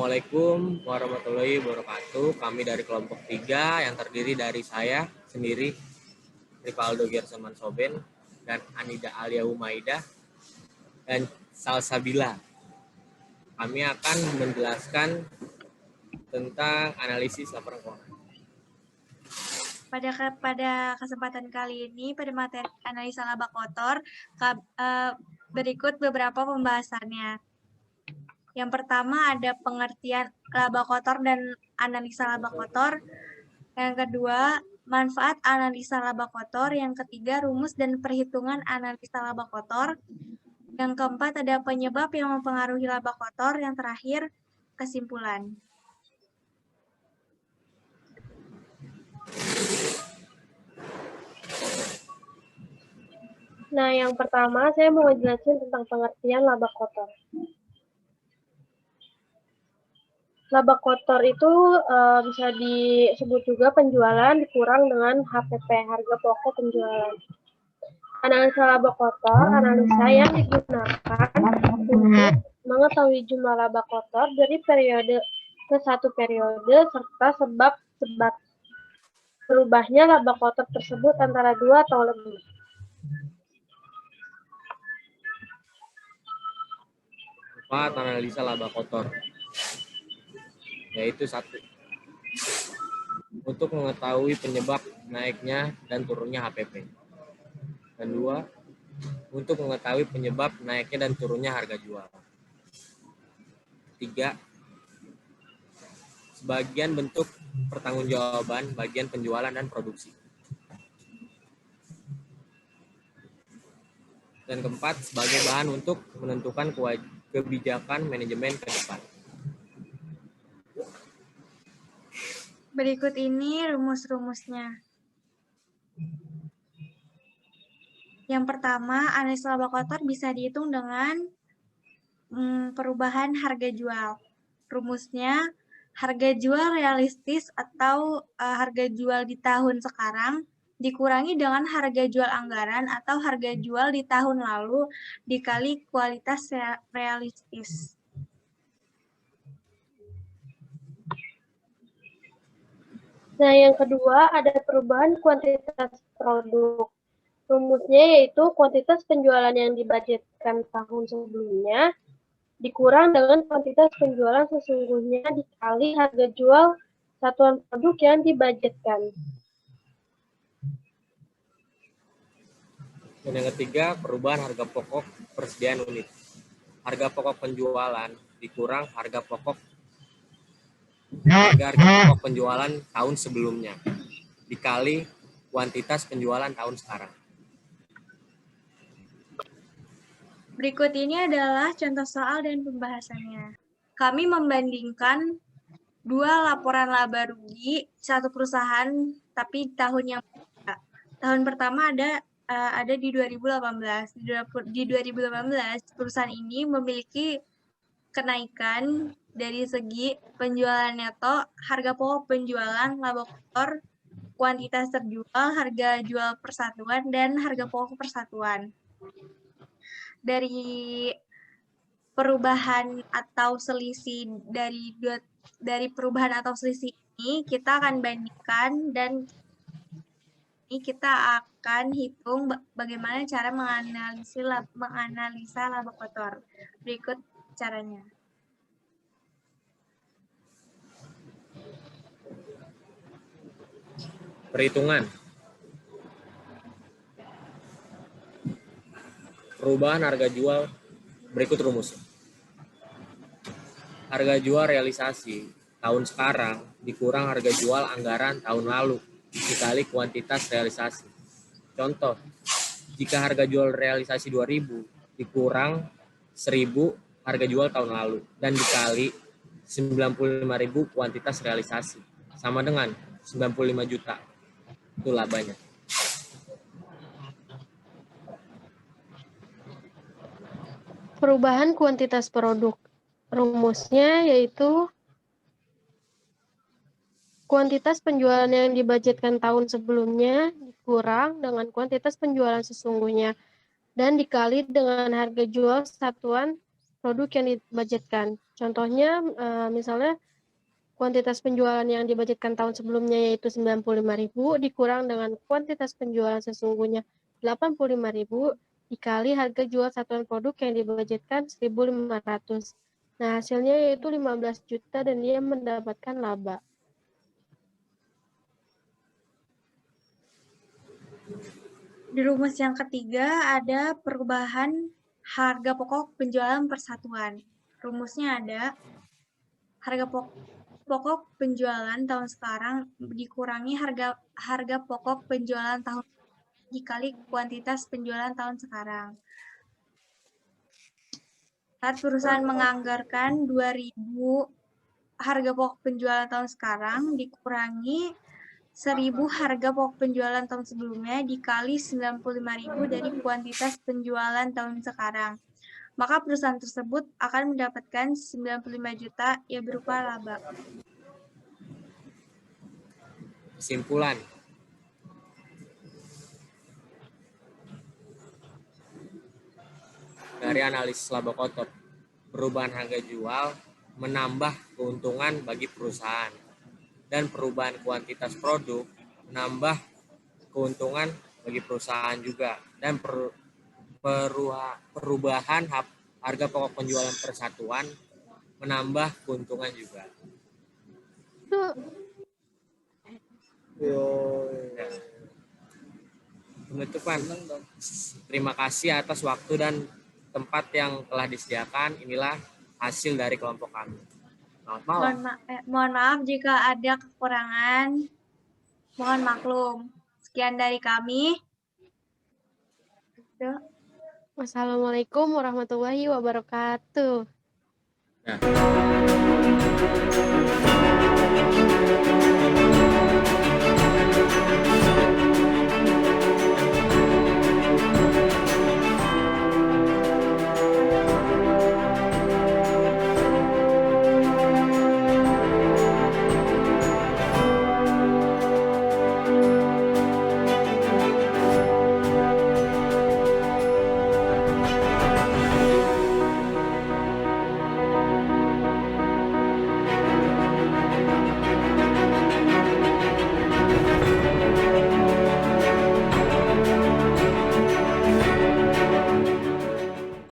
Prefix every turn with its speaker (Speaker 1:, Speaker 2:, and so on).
Speaker 1: Assalamualaikum warahmatullahi wabarakatuh. Kami dari kelompok 3 yang terdiri dari saya sendiri, Rivaldo Gerson Mansoben, dan Anida Alia Humaidah, dan Salsabila. Kami akan menjelaskan tentang analisis laporan keuangan.
Speaker 2: Pada kesempatan kali ini, pada materi analisa laba kotor, berikut beberapa pembahasannya. Yang pertama ada pengertian laba kotor dan analisa laba kotor. Yang kedua, manfaat analisa laba kotor. Yang ketiga, rumus dan perhitungan analisa laba kotor. Yang keempat, ada penyebab yang mempengaruhi laba kotor. Yang terakhir, kesimpulan.
Speaker 3: Nah, yang pertama saya mau jelasin tentang pengertian laba kotor. Laba kotor itu bisa disebut juga penjualan dikurang dengan HPP, harga pokok penjualan. Analisa laba kotor, analisa yang digunakan untuk mengetahui jumlah laba kotor dari periode ke satu periode serta sebab-sebab berubahnya laba kotor tersebut antara dua atau lebih.
Speaker 1: Manfaat analisa laba kotor, yaitu 1. Untuk mengetahui penyebab naiknya dan turunnya HPP. Dan 2. Untuk mengetahui penyebab naiknya dan turunnya harga jual. 3. Sebagian bentuk pertanggungjawaban bagian penjualan dan produksi. Dan keempat, sebagai bahan untuk menentukan kebijakan manajemen ke depan.
Speaker 2: Berikut ini rumus-rumusnya. Yang pertama, analisa laba kotor bisa dihitung dengan perubahan harga jual. Rumusnya, harga jual realistis atau harga jual di tahun sekarang dikurangi dengan harga jual anggaran atau harga jual di tahun lalu dikali kualitas realistis.
Speaker 3: Nah, yang kedua ada perubahan kuantitas produk. Rumusnya yaitu kuantitas penjualan yang dibudgetkan tahun sebelumnya dikurang dengan kuantitas penjualan sesungguhnya dikali harga jual satuan produk yang dibudgetkan.
Speaker 1: Dan yang ketiga, perubahan harga pokok persediaan unit. Harga pokok penjualan dikurang harga pokok penjualan tahun sebelumnya dikali kuantitas penjualan tahun sekarang.
Speaker 2: Berikut ini adalah contoh soal dan pembahasannya. Kami membandingkan dua laporan laba rugi satu perusahaan tapi tahun yang berbeda. Tahun pertama ada di 2018. Di 2018 perusahaan ini memiliki kenaikan dari segi penjualan neto, harga pokok penjualan, laba kotor, kuantitas terjual, harga jual persatuan, dan harga pokok persatuan. Dari perubahan atau selisih dari perubahan atau selisih ini kita akan bandingkan dan ini kita akan hitung bagaimana cara menganalisa laba kotor. Berikut caranya.
Speaker 1: Perhitungan. Perubahan harga jual berikut rumusnya. Harga jual realisasi tahun sekarang dikurang harga jual anggaran tahun lalu dikali kuantitas realisasi. Contoh, jika harga jual realisasi 2.000 dikurang 1.000 harga jual tahun lalu dan dikali 95.000 kuantitas realisasi sama dengan 95 juta. Itu labanya.
Speaker 3: Perubahan kuantitas produk. Rumusnya yaitu kuantitas penjualan yang dibudgetkan tahun sebelumnya dikurang dengan kuantitas penjualan sesungguhnya dan dikali dengan harga jual satuan produk yang dibudgetkan. Contohnya, misalnya kuantitas penjualan yang dibudgetkan tahun sebelumnya yaitu 95.000 dikurang dengan kuantitas penjualan sesungguhnya 85.000 dikali harga jual satuan produk yang dibudgetkan 1.500. Nah, hasilnya yaitu 15 juta dan dia mendapatkan laba.
Speaker 2: Di rumus yang ketiga ada perubahan harga pokok penjualan persatuan. Rumusnya ada harga pokok penjualan tahun sekarang dikurangi harga pokok penjualan tahun dikali kuantitas penjualan tahun sekarang. Saat perusahaan menganggarkan 2.000 harga pokok penjualan tahun sekarang dikurangi 1.000 harga pokok penjualan tahun sebelumnya dikali 95.000 dari kuantitas penjualan tahun sekarang. Maka perusahaan tersebut akan mendapatkan 95 juta yang berupa laba.
Speaker 1: Kesimpulan. Dari analisis laba kotor, perubahan harga jual menambah keuntungan bagi perusahaan dan perubahan kuantitas produk menambah keuntungan bagi perusahaan juga dan perubahan harga pokok penjualan persatuan menambah keuntungan juga. Penutupan. Terima kasih atas waktu dan tempat yang telah disediakan. Inilah hasil dari kelompok kami. Selamat malam.
Speaker 2: Mohon maaf jika ada kekurangan. Mohon maklum. Sekian dari kami.
Speaker 3: Wassalamualaikum warahmatullahi wabarakatuh.
Speaker 1: Nah.